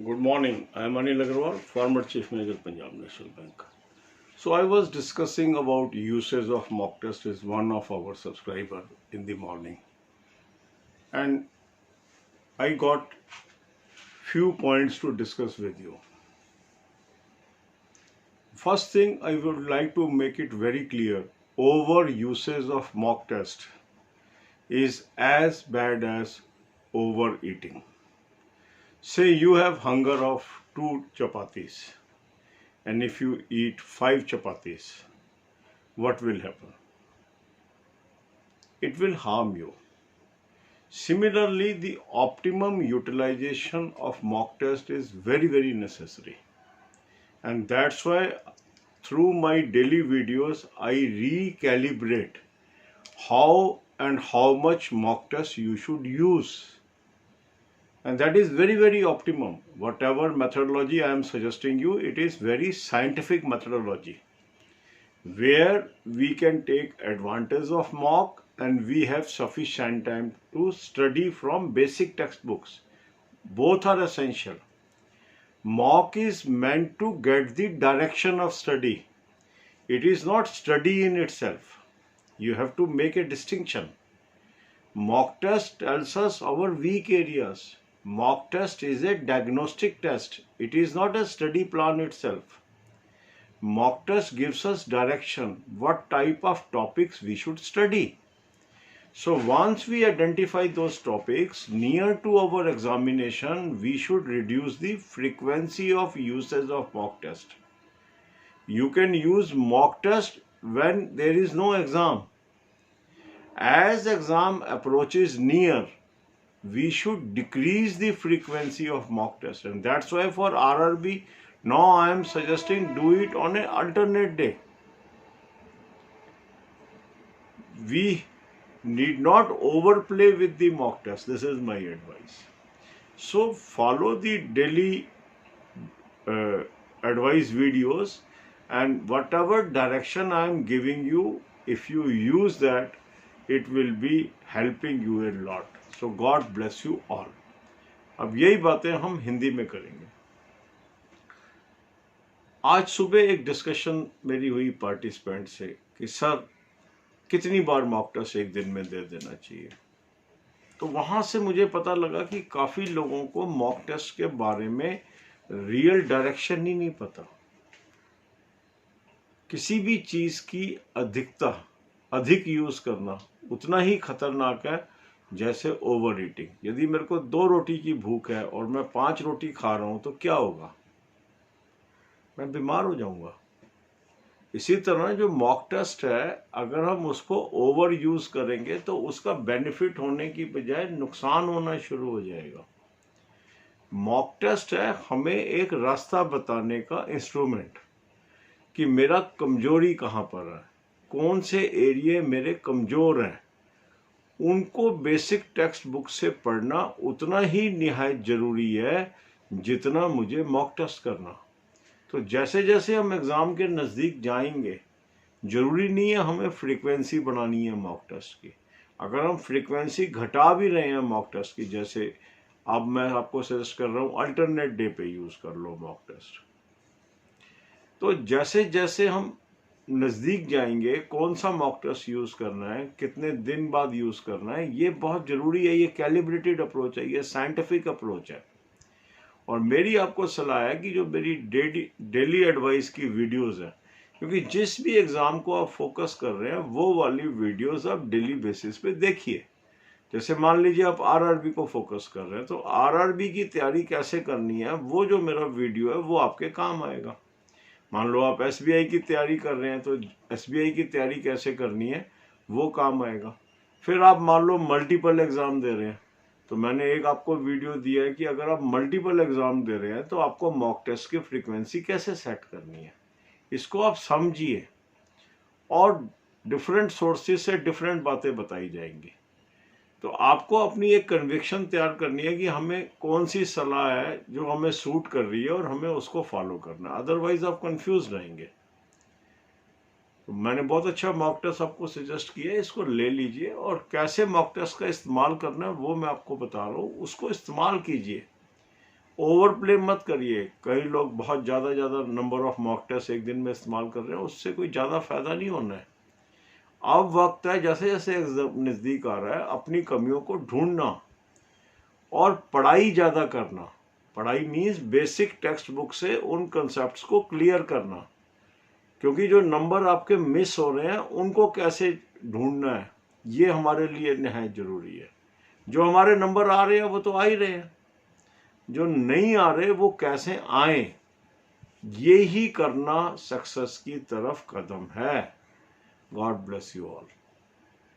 Good morning. I am Anil Agarwal, former Chief Manager, Punjab National Bank. So I was discussing about usage of mock test with one of our subscriber in the morning, and I got few points to discuss with you. First thing, I would like to make it very clear: over usage of mock test is as bad as overeating. Say you have hunger of 2 chapatis, and if you eat 5 chapatis, what will happen? It will harm you. Similarly, the optimum utilization of mock test is very necessary. And that's why through my daily videos, I recalibrate how and how much mock test you should use. And that is very optimum. Whatever methodology I am suggesting you, it is very scientific methodology, where we can take advantage of mock and we have sufficient time to study from basic textbooks. Both are essential. Mock is meant to get the direction of study. It is not study in itself. You have to make a distinction. Mock test tells us our weak areas. Mock test is a diagnostic test. It is not a study plan itself. Mock test gives us direction, what type of topics we should study. So once we identify those topics near to our examination, we should reduce the frequency of usage of mock test. You can use mock test when there is no exam. As exam approaches near, we should decrease the frequency of mock test, and that's why for RRB now I am suggesting do it on an alternate day. We need not overplay with the mock test. This is my advice. So follow the daily advice videos, and whatever direction I am giving you, if you use that, it will be helping you a lot. So God bless you all. अब यही बातें हम हिंदी में करेंगे. आज सुबह एक discussion मेरी हुई पार्टिसिपेंट से कि सर कितनी बार मॉक टेस्ट एक दिन में दे देना चाहिए. तो वहां से मुझे पता लगा कि काफी लोगों को मॉक टेस्ट के बारे में रियल डायरेक्शन ही नहीं पता. किसी भी चीज की अधिक यूज करना उतना ही खतरनाक है जैसे ओवर ईटिंग. यदि मेरे को 2 रोटी की भूख है और मैं 5 रोटी खा रहा हूं तो क्या होगा? मैं बीमार हो जाऊंगा. इसी तरह जो मॉक टेस्ट है, अगर हम उसको ओवर यूज करेंगे तो उसका बेनिफिट होने की बजाय नुकसान होना शुरू हो जाएगा. मॉक टेस्ट है हमें एक रास्ता बताने का इंस्ट्रूमेंट कि मेरा कमजोरी कहां पर है, कौन से एरिया मेरे कमजोर हैं. उनको बेसिक टेक्स्ट बुक से पढ़ना उतना ही निहायत जरूरी है जितना मुझे मॉक टेस्ट करना. तो जैसे जैसे हम एग्जाम के नज़दीक जाएंगे, जरूरी नहीं है हमें फ्रीक्वेंसी बढ़ानी है मॉक टेस्ट की. अगर हम फ्रीक्वेंसी घटा भी रहे हैं मॉक टेस्ट की, जैसे अब मैं आपको सजेस्ट कर रहा हूं अल्टरनेट डे पे यूज कर लो मॉक टेस्ट. तो जैसे जैसे हम नज़दीक जाएंगे, कौन सा मॉक टेस्ट यूज करना है, कितने दिन बाद यूज करना है, ये बहुत जरूरी है. ये कैलिब्रेटेड अप्रोच है, ये साइंटिफिक अप्रोच है. और मेरी आपको सलाह है कि जो मेरी डेली एडवाइस की वीडियोस हैं, क्योंकि जिस भी एग्जाम को आप फोकस कर रहे हैं वो वाली वीडियोस आप डेली बेसिस पे देखिए. जैसे मान लीजिए आप आरआरबी को फोकस कर रहे हैं, तो आरआरबी की तैयारी कैसे करनी है, वो जो मेरा वीडियो है वो आपके काम आएगा. मान लो आप एसबीआई की तैयारी कर रहे हैं, तो एसबीआई की तैयारी कैसे करनी है वो काम आएगा. फिर आप मान लो मल्टीपल एग्जाम दे रहे हैं, तो मैंने एक आपको वीडियो दिया है कि अगर आप मल्टीपल एग्जाम दे रहे हैं तो आपको मॉक टेस्ट की फ्रीक्वेंसी कैसे सेट करनी है. इसको आप समझिए, और डिफरेंट सोर्सेज से डिफरेंट बातें बताई जाएंगी. तो आपको अपनी एक कन्विक्शन तैयार करनी है कि हमें कौन सी सलाह है जो हमें सूट कर रही है और हमें उसको फॉलो करना है. अदरवाइज आप कंफ्यूज रहेंगे. तो मैंने बहुत अच्छा मॉक टेस्ट आपको सजेस्ट किया है, इसको ले लीजिए, और कैसे मॉक टेस्ट का इस्तेमाल करना है वो मैं आपको बता रहा हूँ. उसको इस्तेमाल कीजिए ओवर प्ले मत करिए। कई लोग बहुत ज़्यादा नंबर ऑफ मॉक टेस्ट एक दिन में इस्तेमाल कर रहे हैं, उससे कोई ज़्यादा फायदा नहीं होना है। अब वक्त है, जैसे जैसे एग्जाम नज़दीक आ रहा है, अपनी कमियों को ढूंढना और पढ़ाई ज़्यादा करना। पढ़ाई मीन्स बेसिक टेक्स्ट बुक से उन कंसेप्ट्स को क्लियर करना, क्योंकि जो नंबर आपके मिस हो रहे हैं उनको कैसे ढूंढना है, ये हमारे लिए निहायत ज़रूरी है। जो हमारे नंबर आ रहे हैं वो तो आ ही रहे हैं, जो नहीं आ रहे वो कैसे आए, ये ही करना सक्सेस की तरफ कदम है। God bless you all.